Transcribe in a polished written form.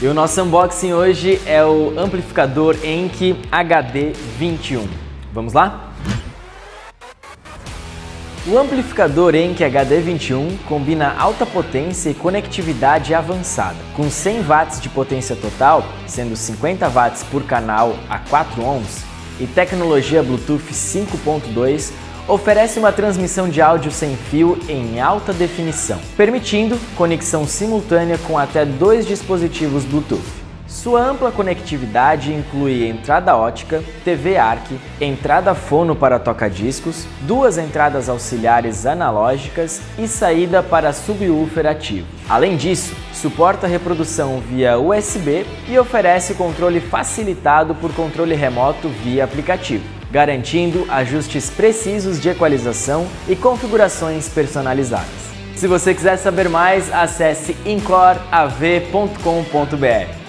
E o nosso unboxing hoje é o Amplificador ENC HD21. Vamos lá? O Amplificador ENC HD21 combina alta potência e conectividade avançada. Com 100 watts de potência total, sendo 50 watts por canal a 4 ohms, e tecnologia Bluetooth 5.2, oferece uma transmissão de áudio sem fio em alta definição, permitindo conexão simultânea com até 2 dispositivos Bluetooth. Sua ampla conectividade inclui entrada ótica, TV ARC, entrada fono para toca-discos, 2 entradas auxiliares analógicas e saída para subwoofer ativo. Além disso, suporta reprodução via USB e oferece controle facilitado por controle remoto via aplicativo, garantindo ajustes precisos de equalização e configurações personalizadas. Se você quiser saber mais, acesse encoreav.com.br.